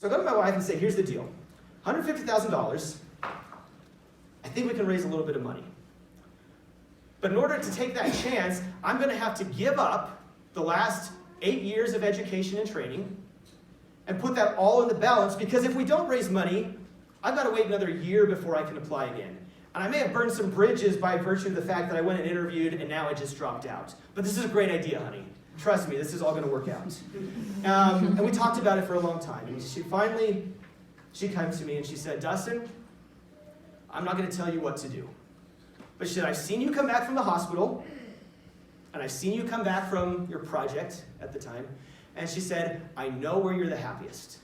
So I go to my wife and say, here's the deal. $150,000, I think we can raise a little bit of money. But in order to take that chance, I'm going to have to give up the last 8 years of education and training and put that all in the balance, because if we don't raise money, I've got to wait another year before I can apply again. And I may have burned some bridges by virtue of the fact that I went and interviewed and now I just dropped out. But this is a great idea, honey. Trust me, this is all going to work out. And we talked about it for a long time. And she came to me and she said, Dustin, I'm not going to tell you what to do. But she said, I've seen you come back from the hospital, and I've seen you come back from your project at the time. And she said, I know where you're the happiest.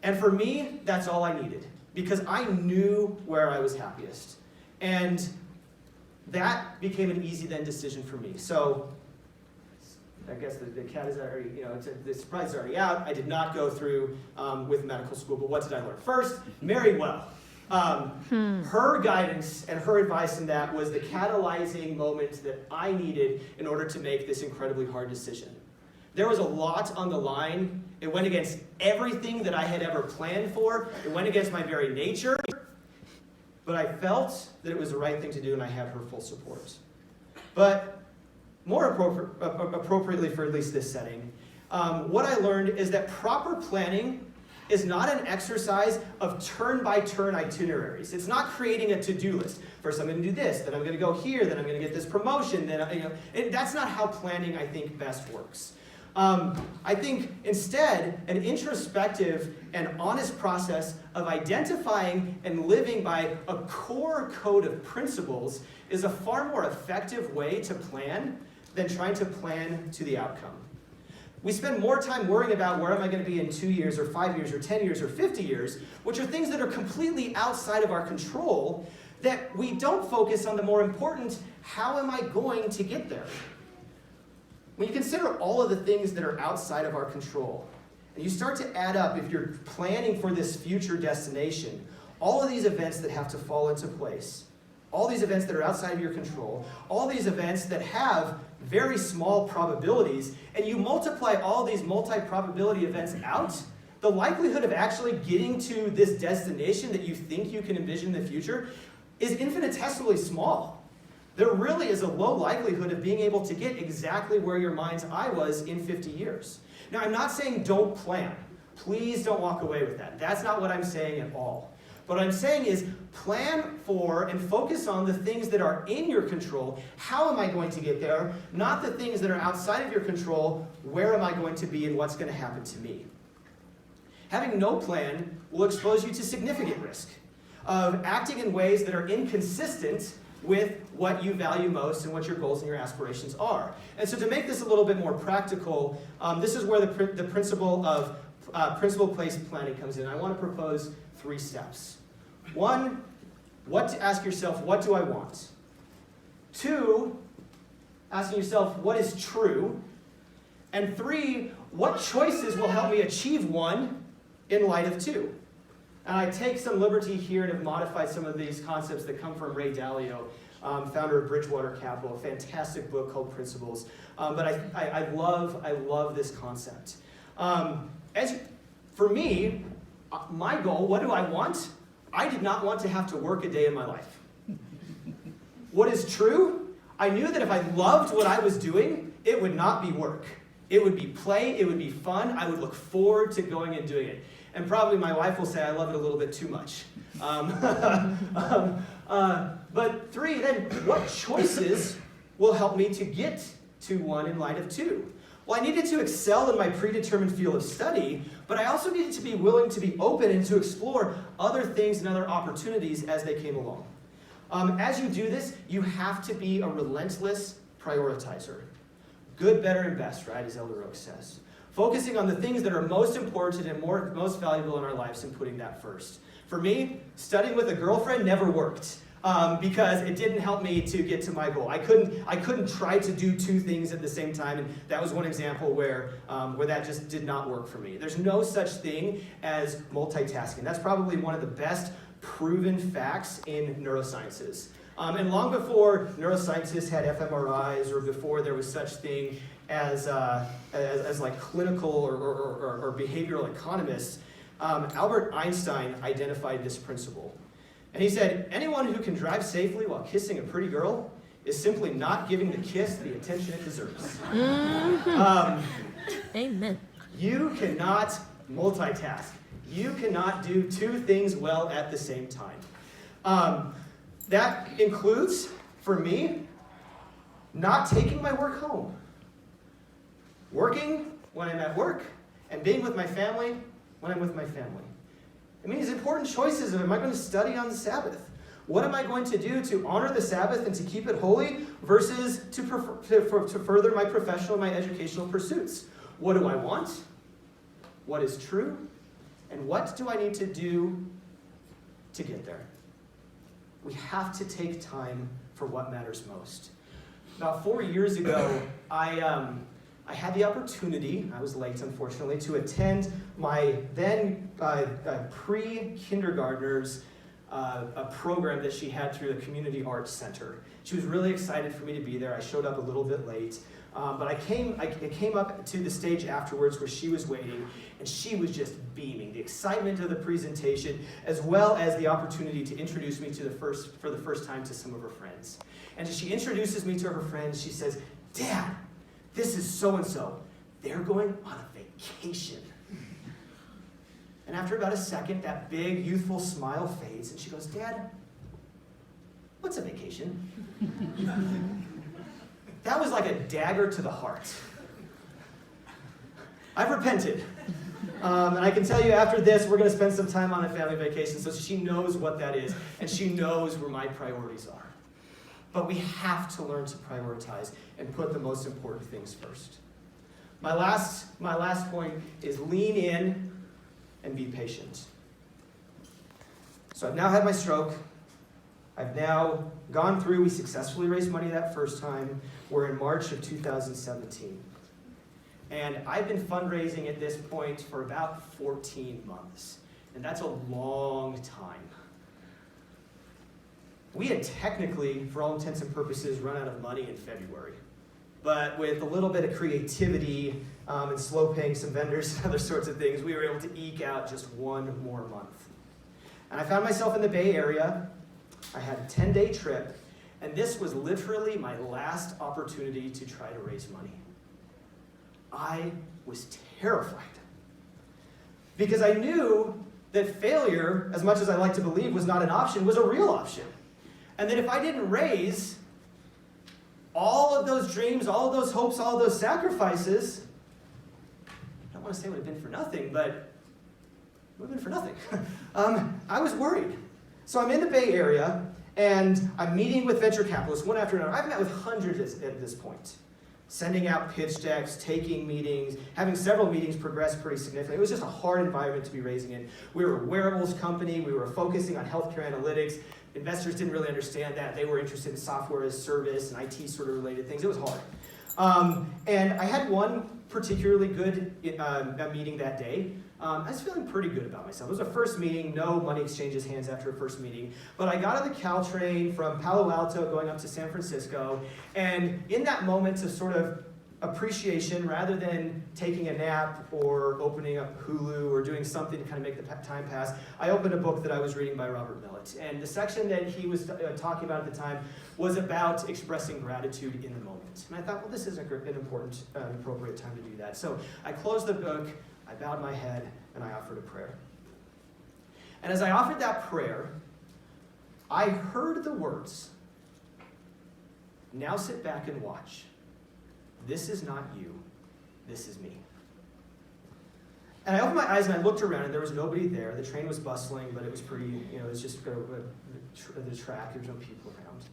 And for me, that's all I needed, because I knew where I was happiest. And that became an easy then decision for me. So I guess the cat is already, the surprise is already out. I did not go through with medical school, but what did I learn? First, marry well. Her guidance and her advice in that was the catalyzing moment that I needed in order to make this incredibly hard decision. There was a lot on the line. It went against everything that I had ever planned for. It went against my very nature. But I felt that it was the right thing to do, and I had her full support. But more appropriately for at least this setting, what I learned is that proper planning is not an exercise of turn-by-turn itineraries. It's not creating a to-do list. First I'm going to do this, then I'm going to go here, then I'm going to get this promotion. Then that's not how planning, I think, best works. I think instead, an introspective and honest process of identifying and living by a core code of principles is a far more effective way to plan than trying to plan to the outcome. We spend more time worrying about where am I going to be in 2 years or 5 years or 10 years or 50 years, which are things that are completely outside of our control, that we don't focus on the more important, how am I going to get there? When you consider all of the things that are outside of our control, and you start to add up, if you're planning for this future destination, all of these events that have to fall into place, all these events that are outside of your control, all these events that have very small probabilities, and you multiply all these multi-probability events out, the likelihood of actually getting to this destination that you think you can envision in the future is infinitesimally small. There really is a low likelihood of being able to get exactly where your mind's eye was in 50 years. Now, I'm not saying don't plan. Please don't walk away with that. That's not what I'm saying at all. What I'm saying is plan for and focus on the things that are in your control. How am I going to get there? Not the things that are outside of your control. Where am I going to be and what's going to happen to me? Having no plan will expose you to significant risk of acting in ways that are inconsistent with what you value most and what your goals and your aspirations are. And so to make this a little bit more practical, this is where the principle of principle-based planning comes in. I want to propose 3 steps. 1, ask yourself, what do I want? 2, asking yourself, what is true? And 3, what choices will help me achieve 1 in light of 2? And I take some liberty here and have modified some of these concepts that come from Ray Dalio, founder of Bridgewater Capital, a fantastic book called Principles. But I love this concept. For me, my goal, what do I want? I did not want to have to work a day in my life. What is true? I knew that if I loved what I was doing, it would not be work. It would be play, it would be fun, I would look forward to going and doing it. And probably my wife will say I love it a little bit too much. But 3, then what choices will help me to get to 1 in light of 2? Well, I needed to excel in my predetermined field of study, but I also needed to be willing to be open and to explore other things and other opportunities as they came along. As you do this, you have to be a relentless prioritizer. Good, better, and best, right, as Elder Oak says. Focusing on the things that are most important and most valuable in our lives and putting that first. For me, studying with a girlfriend never worked. Because it didn't help me to get to my goal. I couldn't try to do 2 things at the same time, and that was one example where that just did not work for me. There's no such thing as multitasking. That's probably one of the best proven facts in neurosciences. And long before neuroscientists had fMRIs or before there was such thing as like clinical or behavioral economists, Albert Einstein identified this principle. And he said, anyone who can drive safely while kissing a pretty girl is simply not giving the kiss the attention it deserves. Amen. You cannot multitask. You cannot do two things well at the same time. That includes, for me, not taking my work home. Working when I'm at work, and being with my family when I'm with my family. It means important choices of, am I going to study on the Sabbath? What am I going to do to honor the Sabbath and to keep it holy versus to further my professional, my educational pursuits? What do I want? What is true? And what do I need to do to get there? We have to take time for what matters most. About 4 years ago, I had the opportunity, I was late unfortunately, to attend my then pre-kindergartner's a program that she had through the Community Arts Center. She was really excited for me to be there. I showed up a little bit late, but I came up to the stage afterwards where she was waiting, and she was just beaming. The excitement of the presentation, as well as the opportunity to introduce me to for the first time to some of her friends. And as she introduces me to her friends, she says, "Dad, this is so-and-so. They're going on a vacation." And after about a second, that big, youthful smile fades, and she goes, "Dad, what's a vacation?" That was like a dagger to the heart. I've repented. And I can tell you after this, we're going to spend some time on a family vacation, so she knows what that is, and she knows where my priorities are. But we have to learn to prioritize and put the most important things first. My last point is lean in and be patient. So I've now had my stroke. I've now gone through, we successfully raised money that first time. We're in March of 2017. And I've been fundraising at this point for about 14 months. And that's a long time. We had technically, for all intents and purposes, run out of money in February. But with a little bit of creativity and slow paying some vendors and other sorts of things, we were able to eke out just one more month. And I found myself in the Bay Area. I had a 10-day trip, and this was literally my last opportunity to try to raise money. I was terrified because I knew that failure, as much as I like to believe was not an option, was a real option. And that if I didn't raise, all of those dreams, all of those hopes, all of those sacrifices, I don't want to say it would have been for nothing, but it would have been for nothing. I was worried. So I'm in the Bay Area, and I'm meeting with venture capitalists one after another. I've met with hundreds at this point. Sending out pitch decks, taking meetings, having several meetings progress pretty significantly. It was just a hard environment to be raising in. We were a wearables company. We were focusing on healthcare analytics. Investors didn't really understand that. They were interested in software as service and IT sort of related things. It was hard. And I had one particularly good meeting that day. I was feeling pretty good about myself. It was a first meeting, no money exchanges hands after a first meeting. But I got on the Caltrain from Palo Alto going up to San Francisco. And in that moment of sort of appreciation, rather than taking a nap or opening up Hulu or doing something to kind of make the time pass, I opened a book that I was reading by Robert Millett. And the section that he was talking about at the time was about expressing gratitude in the moment. And I thought, well, this is an important, appropriate time to do that. So I closed the book, I bowed my head, and I offered a prayer. And as I offered that prayer, I heard the words, "Now sit back and watch. This is not you, this is me." And I opened my eyes and I looked around and there was nobody there. The train was bustling, but it was pretty, it was just the track, there was no people around.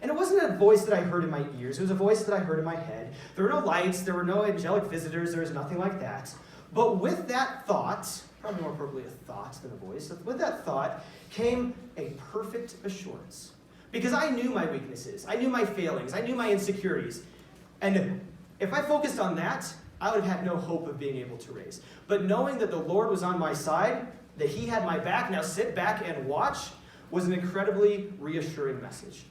And it wasn't a voice that I heard in my ears, it was a voice that I heard in my head. There were no lights, there were no angelic visitors, there was nothing like that. But with that thought, probably more appropriately a thought than a voice, with that thought came a perfect assurance. Because I knew my weaknesses, I knew my failings, I knew my insecurities. And if I focused on that, I would have had no hope of being able to raise. But knowing that the Lord was on my side, that He had my back, now sit back and watch, was an incredibly reassuring message.